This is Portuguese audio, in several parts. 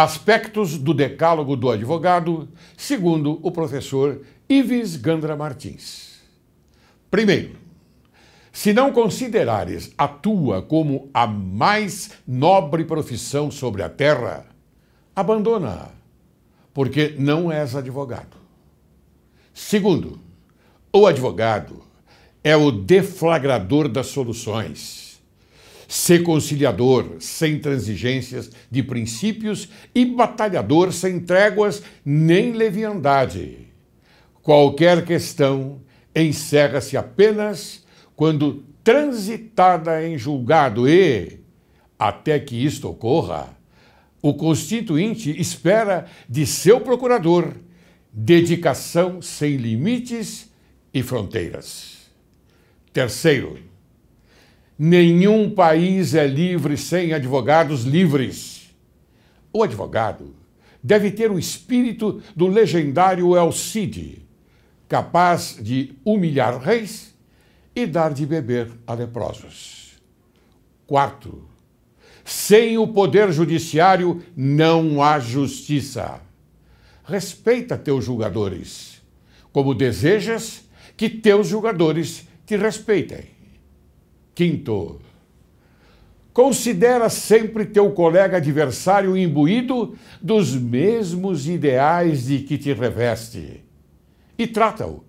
Aspectos do Decálogo do Advogado, segundo o professor Ives Gandra Martins. Primeiro, se não considerares a tua como a mais nobre profissão sobre a terra, abandona-a, porque não és advogado. Segundo, o advogado é o deflagrador das soluções. Ser conciliador sem transigências de princípios e batalhador sem tréguas nem leviandade. Qualquer questão encerra-se apenas quando transitada em julgado e, até que isto ocorra, o constituinte espera de seu procurador dedicação sem limites e fronteiras. Terceiro, nenhum país é livre sem advogados livres. O advogado deve ter o espírito do legendário El Cid, capaz de humilhar reis e dar de beber a leprosos. Quarto, sem o poder judiciário não há justiça. Respeita teus julgadores, como desejas que teus julgadores te respeitem. Quinto, considera sempre teu colega adversário imbuído dos mesmos ideais de que te reveste e trata-o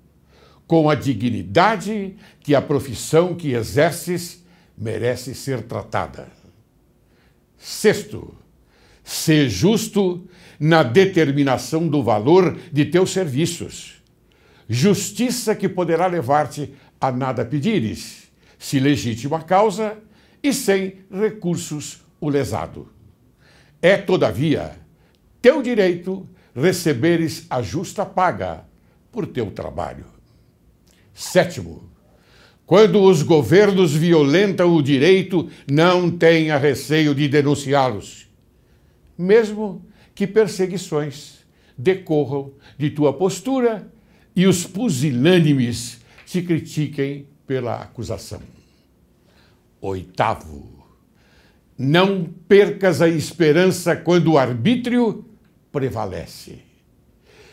com a dignidade que a profissão que exerces merece ser tratada. Sexto, sê justo na determinação do valor de teus serviços, justiça que poderá levar-te a nada pedires, se legítima a causa e sem recursos o lesado. É, todavia, teu direito receberes a justa paga por teu trabalho. Sétimo, quando os governos violentam o direito, não tenha receio de denunciá-los, mesmo que perseguições decorram de tua postura e os pusilânimes te critiquem pela acusação. Oitavo, não percas a esperança quando o arbítrio prevalece.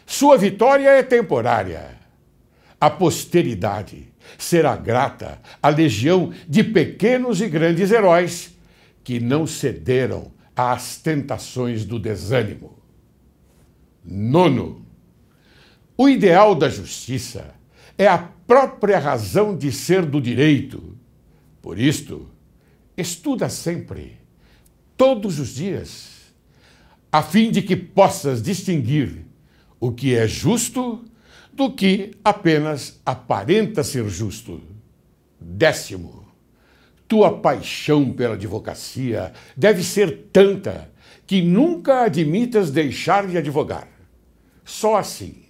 Sua vitória é temporária. A posteridade será grata à legião de pequenos e grandes heróis que não cederam às tentações do desânimo. Nono, o ideal da justiça é a própria razão de ser do direito. Por isto, estuda sempre, todos os dias, a fim de que possas distinguir o que é justo do que apenas aparenta ser justo. Décimo, tua paixão pela advocacia deve ser tanta que nunca admitas deixar de advogar. Só assim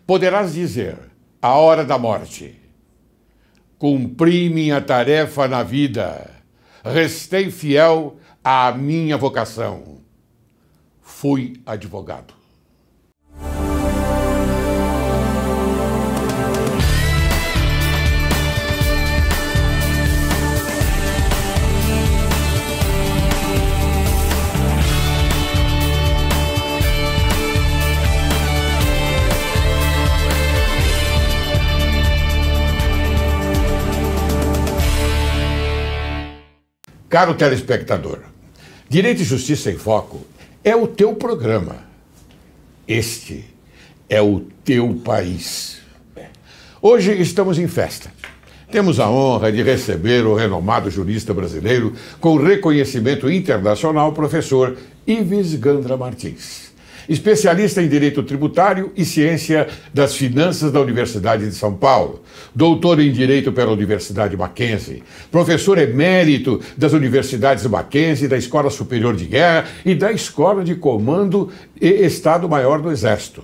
poderás dizer, à hora da morte: cumpri minha tarefa na vida, restei fiel à minha vocação. Fui advogado. Caro telespectador, Direito e Justiça em Foco é o teu programa. Este é o teu país. Hoje estamos em festa. Temos a honra de receber o renomado jurista brasileiro com reconhecimento internacional, professor Ives Gandra Martins, especialista em Direito Tributário e Ciência das Finanças da Universidade de São Paulo, doutor em Direito pela Universidade Mackenzie, professor emérito das Universidades Mackenzie, da Escola Superior de Guerra e da Escola de Comando e Estado-Maior do Exército.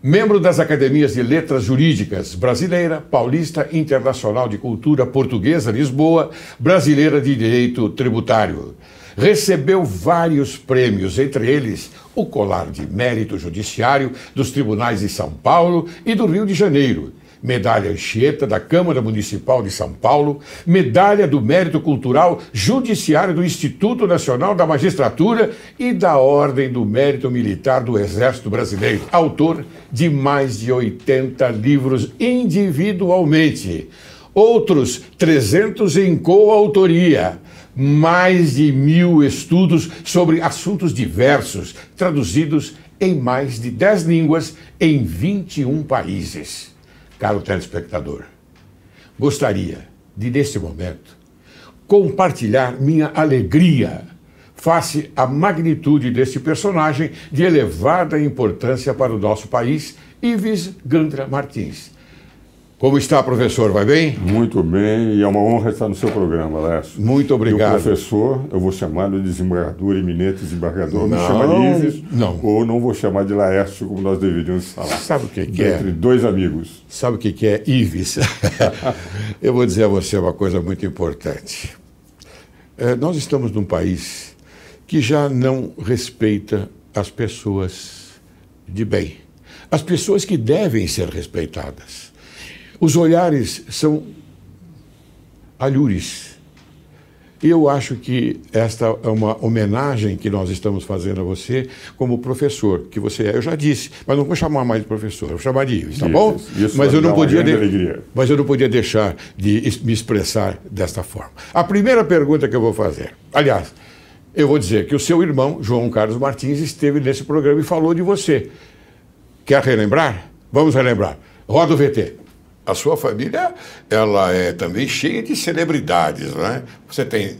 Membro das Academias de Letras Jurídicas Brasileira, Paulista, Internacional de Cultura Portuguesa, Lisboa, Brasileira de Direito Tributário. Recebeu vários prêmios, entre eles o Colar de Mérito Judiciário dos Tribunais de São Paulo e do Rio de Janeiro, medalha Anchieta da Câmara Municipal de São Paulo, medalha do Mérito Cultural Judiciário do Instituto Nacional da Magistratura e da Ordem do Mérito Militar do Exército Brasileiro. Autor de mais de 80 livros individualmente, outros 300 em coautoria, mais de 1000 estudos sobre assuntos diversos, traduzidos em mais de 10 línguas em 21 países. Caro telespectador, gostaria de, neste momento, compartilhar minha alegria face à magnitude deste personagem de elevada importância para o nosso país, Ives Gandra Martins. Como está, professor? Vai bem? Muito bem, e é uma honra estar no seu programa, Laércio. Muito obrigado. E o professor, eu vou chamá-lo de desembargador, eminente desembargador. Me chama de Ives, ou não vou chamar de Laércio, como nós deveríamos falar. Sabe o que é? Entre dois amigos. Sabe o que é Ives? Eu vou dizer a você uma coisa muito importante. Nós estamos num país que já não respeita as pessoas de bem. As pessoas que devem ser respeitadas. Os olhares são alhures. Eu acho que esta é uma homenagem que nós estamos fazendo a você como professor, que você é. Eu já disse, mas não vou chamar mais de professor, vou chamar de Ives, tá bom? Mas eu não podia deixar de me expressar desta forma. A primeira pergunta que eu vou fazer, aliás, eu vou dizer que o seu irmão, João Carlos Martins, esteve nesse programa e falou de você. Quer relembrar? Vamos relembrar. Roda o VT. A sua família, ela é também cheia de celebridades, né? Você tem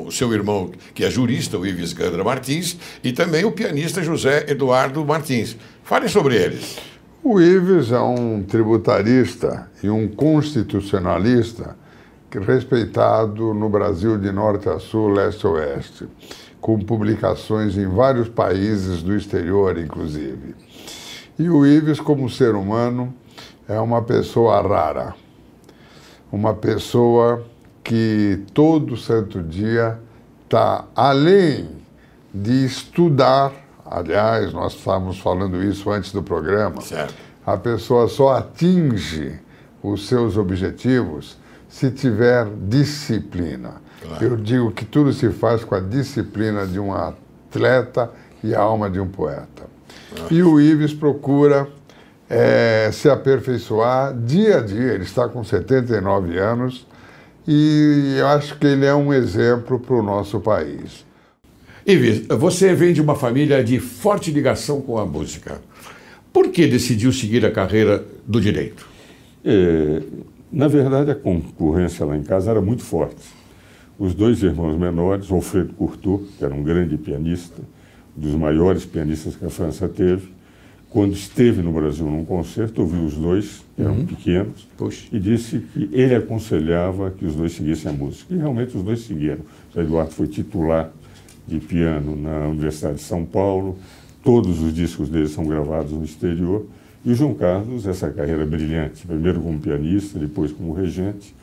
o seu irmão que é jurista, o Ives Gandra Martins, e também o pianista José Eduardo Martins. Fale sobre eles. O Ives é um tributarista e um constitucionalista respeitado no Brasil de norte a sul, leste a oeste, com publicações em vários países do exterior, inclusive. E o Ives, como ser humano, é uma pessoa rara, uma pessoa que todo santo dia está além de estudar. Aliás, nós estávamos falando isso antes do programa. Certo. A pessoa só atinge os seus objetivos se tiver disciplina. Claro. Eu digo que tudo se faz com a disciplina de um atleta e a alma de um poeta. E o Ives procura se aperfeiçoar dia a dia. Ele está com 79 anos e eu acho que ele é um exemplo para o nosso país. Ives, você vem de uma família de forte ligação com a música. Por que decidiu seguir a carreira do direito? Na verdade, a concorrência lá em casa era muito forte. Os dois irmãos menores, Alfredo Courtot, que era um grande pianista, um dos maiores pianistas que a França teve, quando esteve no Brasil num concerto, ouviu os dois, que eram pequenos, e disse que ele aconselhava que os dois seguissem a música. E realmente os dois seguiram. O Eduardo foi titular de piano na Universidade de São Paulo, todos os discos dele são gravados no exterior, e o João Carlos, essa carreira brilhante, primeiro como pianista, depois como regente.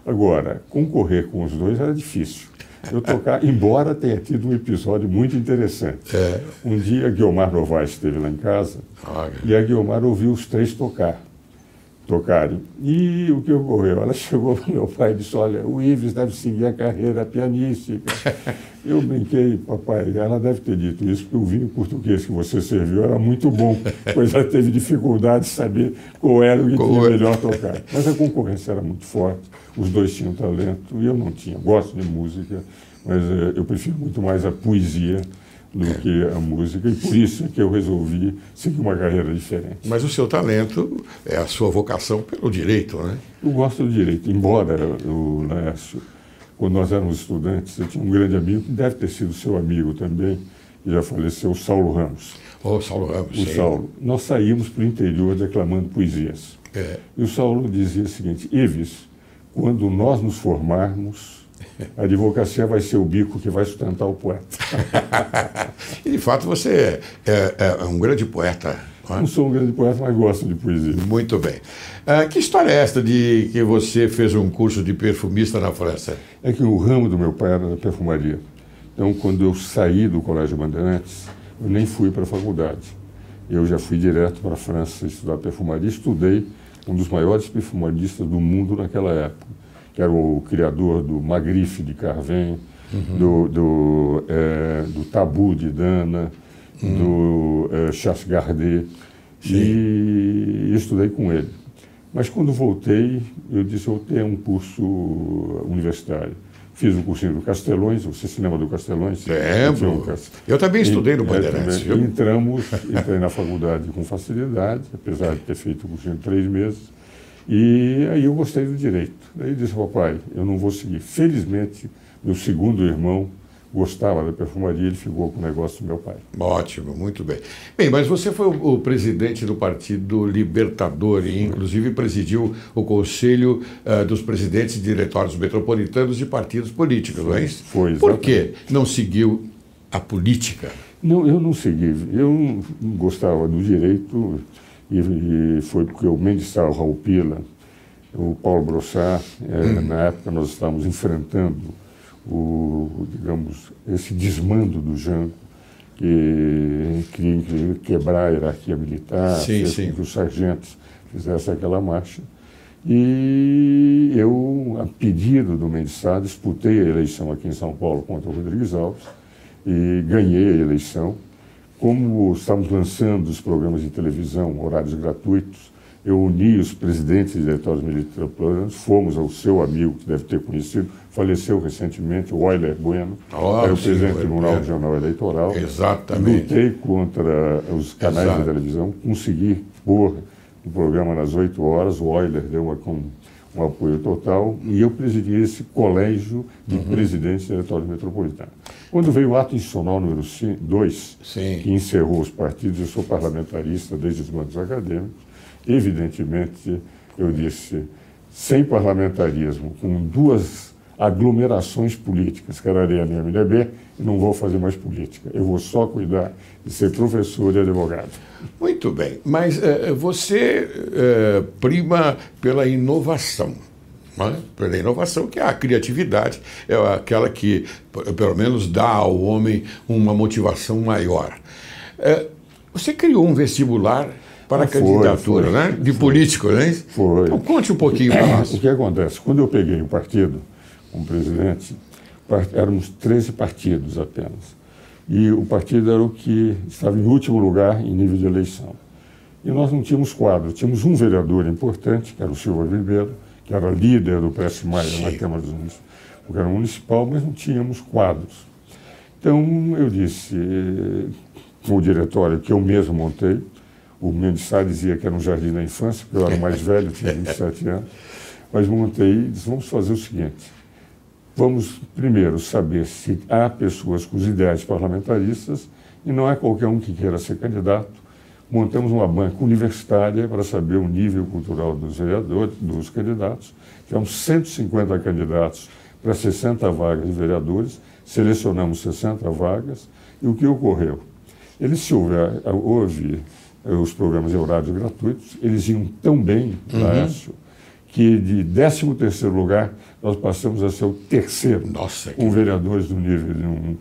Agora, concorrer com os dois era difícil. Eu tocar, embora tenha tido um episódio muito interessante. Um dia, a Guiomar Novaes esteve lá em casa e a Guiomar ouviu os três tocarem. E o que ocorreu? Ela chegou para o meu pai e disse, olha, o Ives deve seguir a carreira pianística. Eu brinquei, papai, ela deve ter dito isso, porque o vinho português que você serviu era muito bom, pois ela teve dificuldade de saber qual era o que tinha melhor tocar. Mas a concorrência era muito forte, os dois tinham talento e eu não tinha. Gosto de música, mas eu prefiro muito mais a poesia do que a música, e por isso é que eu resolvi seguir uma carreira diferente. Mas o seu talento é a sua vocação pelo direito, né? Eu gosto do direito, embora o Laércio, quando nós éramos estudantes, eu tinha um grande amigo, que deve ter sido seu amigo também, que já faleceu, o Saulo Ramos. Oh, Saulo Ramos, o Saulo. Nós saímos para o interior declamando poesias. E o Saulo dizia o seguinte, Ives, quando nós nos formarmos, a advocacia vai ser o bico que vai sustentar o poeta. E, de fato, você é um grande poeta. Não é? Não sou um grande poeta, mas gosto de poesia. Muito bem. Que história é esta de que você fez um curso de perfumista na França? É que o ramo do meu pai era da perfumaria. Então, quando eu saí do Colégio Bandeirantes, eu nem fui para a faculdade. Eu já fui direto para a França estudar perfumaria. Estudei um dos maiores perfumaristas do mundo naquela época, que era o criador do Magrife de Carvem, do Tabu de Dana, do Chasse Gardé, e estudei com ele. Mas quando voltei, eu disse, eu tenho um curso universitário. Fiz o cursinho do Castelões, você se lembra do Castelões? Lembro. Eu também estudei no Bandeirantes. Entrei na faculdade com facilidade, apesar de ter feito o cursinho 3 meses, e aí eu gostei do direito. Aí eu disse, papai, eu não vou seguir. Felizmente, meu segundo irmão gostava da perfumaria, ele ficou com o negócio do meu pai. Ótimo, muito bem. Bem, mas você foi o presidente do Partido Libertador e, inclusive, presidiu o Conselho dos Presidentes e Diretórios Metropolitanos de Partidos Políticos, não é isso? Foi, exatamente. Por que não seguiu a política? Não, eu não segui. Eu não gostava do direito e foi porque o Mendes Sal, Raul Pila, o Paulo Brossard, na época nós estávamos enfrentando digamos, esse desmando do Jango, que queria quebrar a hierarquia militar, fez com que os sargentos fizessem aquela marcha. E eu, a pedido do Mendes Sá, disputei a eleição aqui em São Paulo contra o Rodrigues Alves e ganhei a eleição. Como estamos lançando os programas de televisão, horários gratuitos, eu uni os presidentes de diretórios metropolitanos, fomos ao seu amigo, que deve ter conhecido, faleceu recentemente, o Euler Bueno, era o presidente do Tribunal Regional Eleitoral. Exatamente. Lutei contra os canais de televisão, consegui pôr o programa nas 8 horas, o Euler deu um apoio total, e eu presidi esse colégio de presidentes de diretórios metropolitanos. Quando veio o ato institucional número 2, que encerrou os partidos, eu sou parlamentarista desde os bancos acadêmicos, evidentemente, eu disse, sem parlamentarismo, com 2 aglomerações políticas, que era a Arena e a MDB, eu não vou fazer mais política. Eu vou só cuidar de ser professor e advogado. Muito bem, mas você prima pela inovação. Né? Pela inovação, que é a criatividade, é aquela que, pelo menos, dá ao homem uma motivação maior. Você criou um vestibular para a candidatura, né? De político, né? Foi. Então, conte um pouquinho para nós. O que acontece? Quando eu peguei o partido como presidente, éramos 13 partidos apenas. E o partido era o que estava em último lugar em nível de eleição. E nós não tínhamos quadro. Tínhamos um vereador importante, que era o Silva Ribeiro, que era líder do Prestes Maia na Câmara dos Municípios, porque era municipal, mas não tínhamos quadros. Então, eu disse, com o diretório que eu mesmo montei, o Mendes Sá dizia que era um jardim da infância, porque eu era mais velho, tinha 27 anos, mas montei e disse, vamos fazer o seguinte, vamos primeiro saber se há pessoas com os ideais parlamentaristas e não é qualquer um que queira ser candidato. Montamos uma banca universitária para saber o nível cultural dos vereadores, dos candidatos. Tivemos 150 candidatos para 60 vagas de vereadores, selecionamos 60 vagas e o que ocorreu? Houve os programas de horários gratuitos, eles iam tão bem, Laércio, que de 13º lugar nós passamos a ser o 3º, com vereadores do nível de um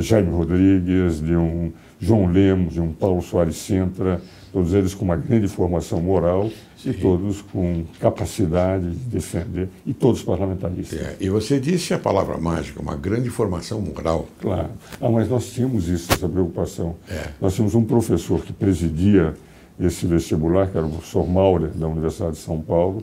Jaime Rodrigues, de um João Lemos, de um Paulo Soares Sintra, todos eles com uma grande formação moral e todos com capacidade de defender, e todos parlamentaristas. E você disse a palavra mágica, uma grande formação moral. Claro. Mas nós tínhamos isso, essa preocupação. Nós tínhamos um professor que presidia esse vestibular, que era o professor Maurer, da Universidade de São Paulo,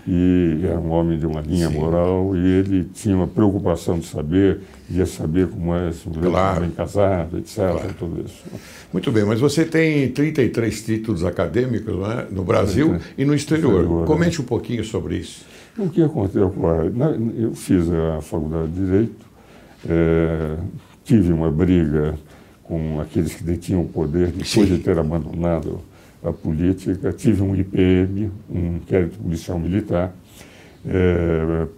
e era um homem de uma linha moral, e ele tinha uma preocupação de saber, ia saber como é se bem casado, etc., tudo isso. Muito bem, mas você tem 33 títulos acadêmicos, né, no Brasil e no exterior. Comente um pouquinho sobre isso. O que aconteceu? Eu fiz a faculdade de Direito, tive uma briga com aqueles que detinham o poder depois de ter abandonado a política, tive um IPM, um inquérito policial militar,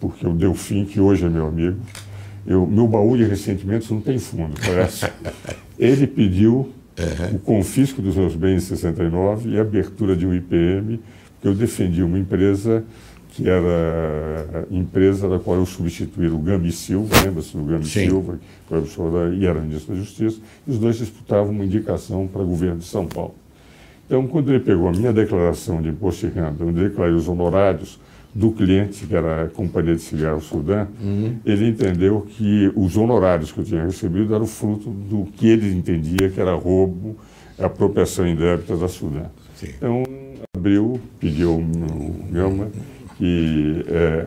porque o Delfim, que hoje é meu amigo, meu baú de ressentimentos não tem fundo, parece. Ele pediu o confisco dos meus bens em 69 e a abertura de um IPM, porque eu defendi uma empresa que era a empresa da qual eu substituí o Gami Silva, lembra-se do Gami Silva, que foi professor e era ministro da Justiça, e os dois disputavam uma indicação para o governo de São Paulo. Então, quando ele pegou a minha declaração de imposto de renda, onde eu declarei os honorários do cliente, que era a Companhia de Cigarros Sudã, ele entendeu que os honorários que eu tinha recebido eram fruto do que ele entendia que era roubo, apropriação indébita da Sudã. Sim. Então, pediu ao Gama que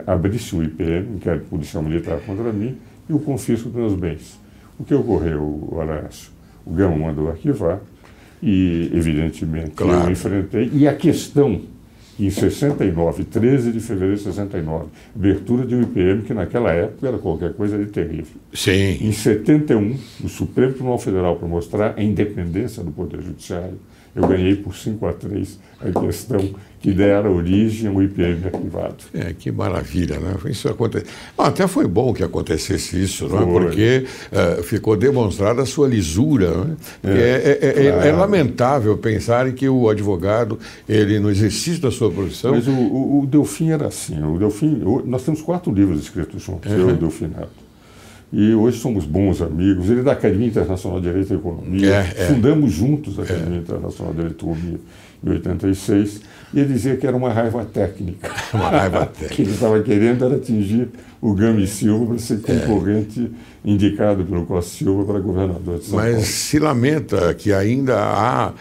abrisse um IPM, inquérito policial militar contra mim, e o confisco dos meus bens. O que ocorreu, Horácio? O Gama mandou arquivar e, evidentemente, claro, eu enfrentei. E a questão, em 69, 13 de fevereiro de 69, abertura de um IPM que naquela época era qualquer coisa de terrível. Sim. Em 71, o Supremo Tribunal Federal, para mostrar a independência do Poder Judiciário, eu ganhei por 5-3 a questão que dera origem ao IPM arquivado. Que maravilha, né? Isso acontece. Até foi bom que acontecesse isso, não é? Porque ficou demonstrada a sua lisura, não é? É lamentável pensar que o advogado, ele no exercício da sua profissão... Mas o Delfim era assim. O Delfim, nós temos 4 livros escritos juntos, eu e o Delfim Neto. E hoje somos bons amigos. Ele é da Academia Internacional de Direito e Economia. Fundamos juntos a Academia Internacional de Direito e Economia em 86. E ele dizia que era uma raiva técnica. Uma raiva técnica. Que ele estava querendo era atingir o Gama e Silva para ser concorrente indicado pelo Costa Silva para governador de São Paulo. Mas se lamenta que ainda há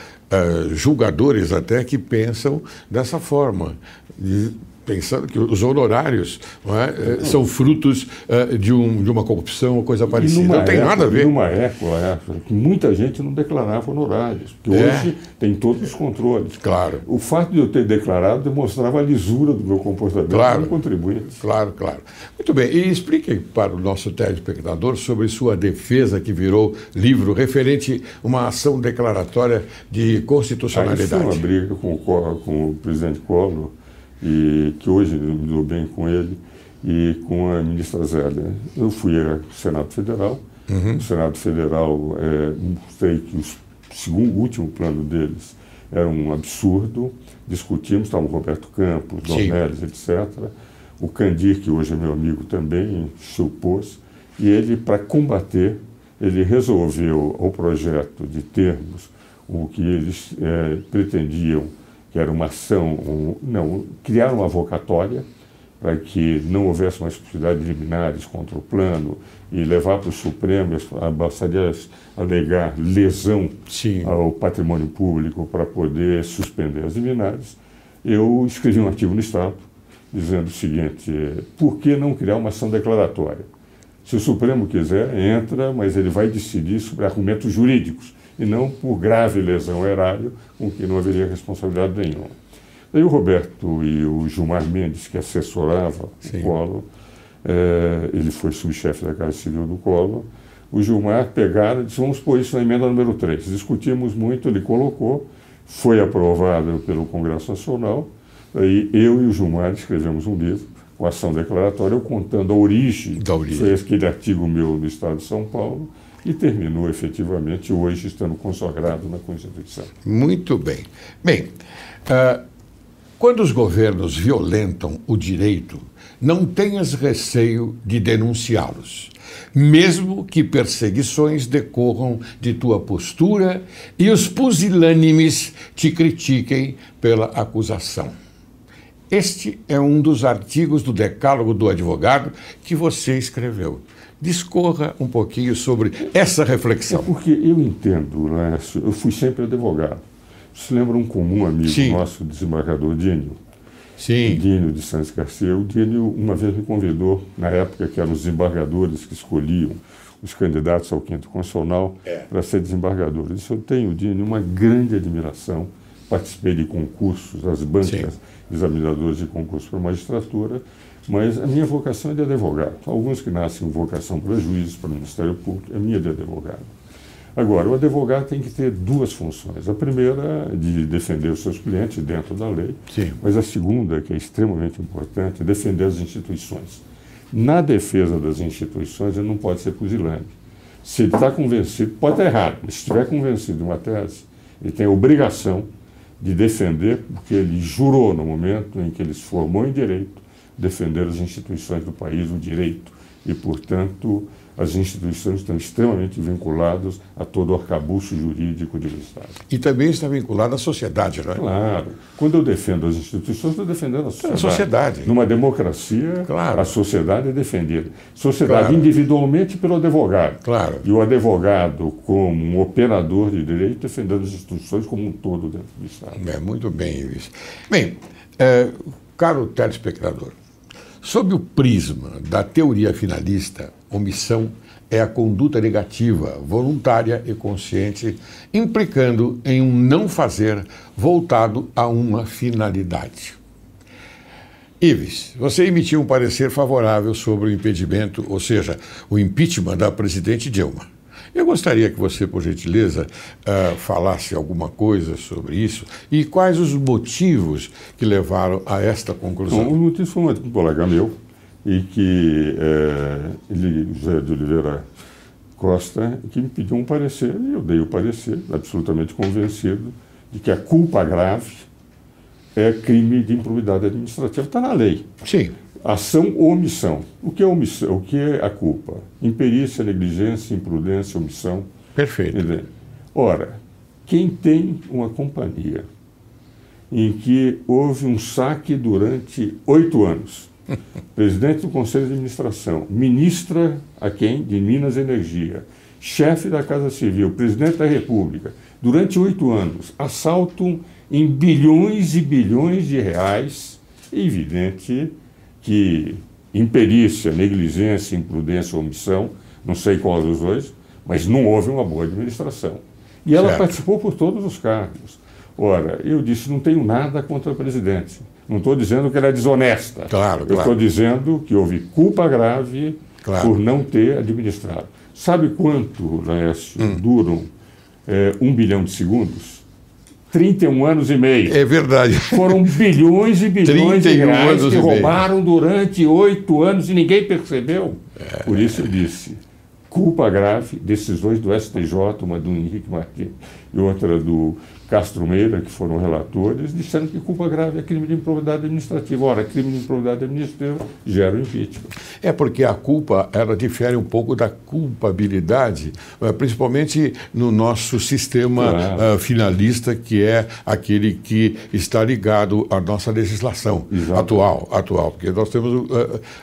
julgadores até que pensam dessa forma, pensando que os honorários são frutos de uma corrupção ou coisa parecida. Não tem nada a ver. Numa época que muita gente não declarava honorários, porque hoje tem todos os controles. Claro. O fato de eu ter declarado demonstrava a lisura do meu comportamento como contribuinte. Claro, claro. Muito bem. E explique para o nosso telespectador sobre sua defesa, que virou livro, referente a uma ação declaratória de constitucionalidade. Aí foi uma briga com o presidente Collor, e que hoje me dou bem com ele, e com a ministra Zélia. Eu fui ao Senado Federal. O Senado Federal mostrei que o último plano deles era um absurdo. Discutimos, estava o Roberto Campos, Dornelles, etc. O Candir, que hoje é meu amigo também, se opôs. E ele, para combater, ele resolveu o projeto de termos o que eles pretendiam, que era uma ação, criar uma avocatória para que não houvesse mais possibilidade de liminares contra o plano e levar para o Supremo, bastaria alegar lesão ao patrimônio público para poder suspender as liminares. Eu escrevi um artigo no Estado dizendo o seguinte: por que não criar uma ação declaratória? Se o Supremo quiser, entra, mas ele vai decidir sobre argumentos jurídicos e não por grave lesão ao erário, com que não haveria responsabilidade nenhuma. Daí o Roberto e o Gilmar Mendes, que assessorava o Collor, ele foi subchefe da Casa Civil do Collor, o Gilmar pegaram e disse: vamos pôr isso na emenda número 3. Discutimos muito, ele colocou, foi aprovado pelo Congresso Nacional, aí eu e o Gilmar escrevemos um livro com ação declaratória, eu contando a origem. Foi aquele artigo meu no Estado de São Paulo, e terminou efetivamente hoje estando consagrado na Constituição. Muito bem. Bem, quando os governos violentam o direito, não tenhas receio de denunciá-los, mesmo que perseguições decorram de tua postura e os pusilânimes te critiquem pela acusação. Este é um dos artigos do Decálogo do Advogado que você escreveu. Discorra um pouquinho sobre essa reflexão. Porque eu entendo, Lécio, eu fui sempre advogado. Você lembra um comum amigo nosso, o desembargador Dínio? Sim. Dínio de Santos Garcia. O Dínio uma vez me convidou, na época que eram os desembargadores que escolhiam os candidatos ao quinto constitucional para ser desembargador. Eu disse: eu tenho, Dínio, uma grande admiração. Participei de concursos, as bancas examinadores de concurso para magistratura, mas a minha vocação é de advogado. Alguns que nascem com vocação para juízes, para o Ministério Público, a minha é de advogado. Agora, o advogado tem que ter duas funções. A primeira é de defender os seus clientes dentro da lei, mas a segunda, que é extremamente importante, é defender as instituições. Na defesa das instituições, ele não pode ser pusilânime. Se ele está convencido, pode estar errado, mas se estiver convencido de uma tese, ele tem a obrigação de defender, porque ele jurou no momento em que ele se formou em direito, defender as instituições do país, o direito, e, portanto, as instituições estão extremamente vinculadas a todo o arcabouço jurídico de um Estado. E também está vinculado à sociedade, não é? Claro. Quando eu defendo as instituições, estou defendendo a sociedade. A sociedade. Numa democracia, claro, a sociedade é defendida. Sociedade claro, individualmente pelo advogado. Claro. E o advogado, como um operador de direito, defendendo as instituições como um todo dentro do Estado. Muito bem, Luiz. Bem, caro telespectador, sob o prisma da teoria finalista, omissão é a conduta negativa, voluntária e consciente, implicando em um não fazer voltado a uma finalidade. Ives, você emitiu um parecer favorável sobre o impedimento, ou seja, o impeachment da presidente Dilma. Eu gostaria que você, por gentileza, falasse alguma coisa sobre isso e quais os motivos que levaram a esta conclusão. Bom, o motivo foi um colega meu, e que José de Oliveira Costa, que me pediu um parecer, e eu dei o parecer, absolutamente convencido de que a culpa grave é crime de improbidade administrativa. Está na lei. Sim. Ação ou omissão. O que é omissão? O que é a culpa? Imperícia, negligência, imprudência, omissão. Perfeito. Entendeu? Ora, quem tem uma companhia em que houve um saque durante 8 anos, presidente do Conselho de Administração, ministra a quem? De Minas e Energia, chefe da Casa Civil, presidente da República, durante 8 anos, assaltam em bilhões e bilhões de reais, é evidente que imperícia, negligência, imprudência, omissão, não sei qual dos dois, mas não houve uma boa administração. E ela participou por todos os cargos. Ora, eu disse, não tenho nada contra a presidente. Não estou dizendo que ela é desonesta. Claro, eu estou dizendo que houve culpa grave por não ter administrado. Sabe quanto, Laércio, duram 1 bilhão de segundos? 31 anos e meio. É verdade. Foram bilhões e bilhões de reais que roubaram durante 8 anos e ninguém percebeu. Por isso eu disse, culpa grave, decisões do STJ, uma do Henrique Martins e outra do Castro Meira, que foram relatores, disseram que culpa grave é crime de improbidade administrativa. Ora, crime de improbidade administrativa gera o impeachment. É porque a culpa, ela difere um pouco da culpabilidade, principalmente no nosso sistema finalista, que é aquele que está ligado à nossa legislação atual, porque nós temos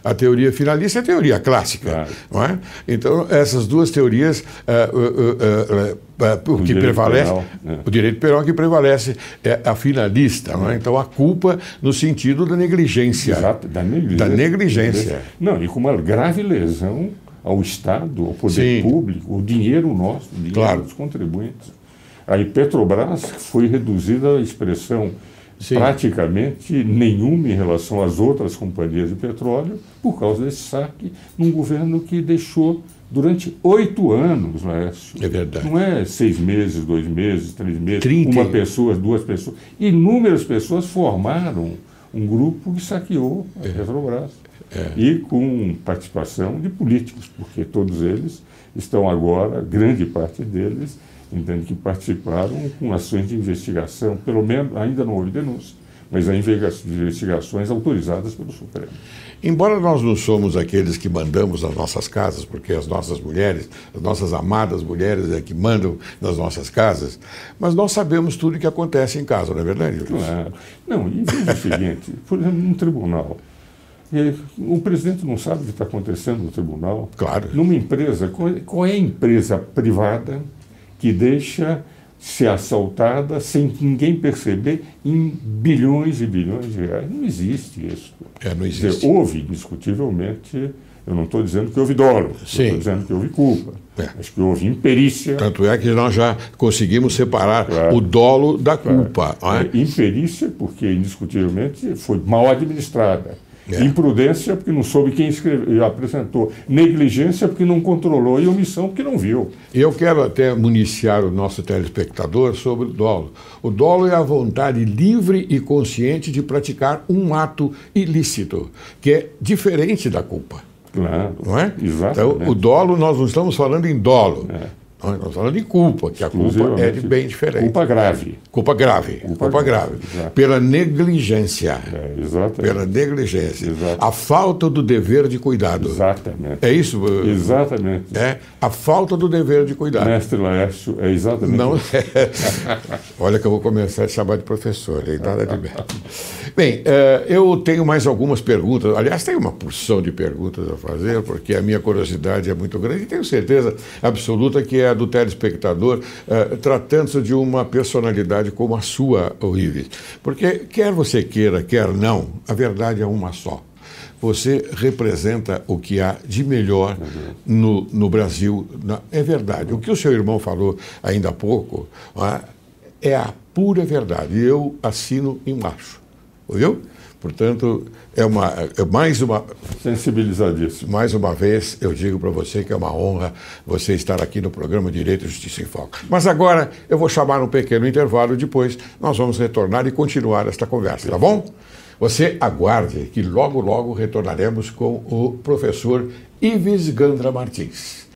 a teoria finalista e a teoria clássica. Não é? Então, essas duas teorias, o que prevalece, o direito penal que prevalece é a finalista. Não é? Então, a culpa no sentido da negligência. Exato, da negligência. Não, e com uma grave lesão ao Estado, ao poder público, o dinheiro nosso, o dinheiro dos contribuintes. Aí Petrobras foi reduzida a expressão praticamente nenhuma em relação às outras companhias de petróleo por causa desse saque num governo que deixou durante 8 anos, Laércio. É verdade. Não é 6 meses, 2 meses, 3 meses, uma pessoa, 2 pessoas. Inúmeras pessoas formaram um grupo que saqueou a Petrobras. E com participação de políticos, porque todos eles estão agora, grande parte deles, entende que participaram com ações de investigação, pelo menos ainda não houve denúncia, mas há investigações autorizadas pelo Supremo. Embora nós não somos aqueles que mandamos nas nossas casas, porque as nossas mulheres, as nossas amadas mulheres é que mandam nas nossas casas, mas nós sabemos tudo o que acontece em casa, não é verdade, Luiz? Claro. Não, e veja o seguinte, por exemplo, num tribunal, o presidente não sabe o que está acontecendo no tribunal. Claro. Numa empresa, qual é a empresa privada que deixa ser assaltada sem que ninguém perceber em bilhões e bilhões de reais? Não existe isso. Não existe. Quer dizer, houve, indiscutivelmente, eu não estou dizendo que houve dolo, estou dizendo que houve culpa. Acho que houve imperícia. Tanto é que nós já conseguimos separar o dolo da culpa. Imperícia, porque indiscutivelmente foi mal administrada. Imprudência, porque não soube quem apresentou. Negligência, porque não controlou. E omissão, porque não viu. Eu quero até municiar o nosso telespectador sobre o dolo. O dolo é a vontade livre e consciente de praticar um ato ilícito, que é diferente da culpa. Claro. Não é? Exatamente. Então, o dolo, nós não estamos falando em dolo. Nós estamos falando de culpa, que a culpa é de bem diferente. Culpa grave. Culpa grave. Culpa grave. Pela negligência. Exatamente. Pela negligência. Exatamente. A falta do dever de cuidado. Exatamente. É isso? Exatamente. É a falta do dever de cuidado. Mestre Laércio, é exatamente Não isso. Olha que eu vou começar a chamar de professor, hein? Nada de bem. Bem, eu tenho mais algumas perguntas. Aliás, tem uma porção de perguntas a fazer, porque a minha curiosidade é muito grande e tenho certeza absoluta que é a do telespectador, tratando-se de uma personalidade como a sua, Orives. Porque quer você queira, quer não, a verdade é uma só. Você representa o que há de melhor no Brasil. É verdade. O que o seu irmão falou ainda há pouco é a pura verdade. E eu assino embaixo. Ouviu? Portanto, é mais uma... Sensibilizadíssimo. Mais uma vez, eu digo para você que é uma honra você estar aqui no programa Direito e Justiça em Foco. Mas agora eu vou chamar um pequeno intervalo, depois nós vamos retornar e continuar esta conversa, tá bom? Você aguarde que logo, logo retornaremos com o professor Ives Gandra Martins.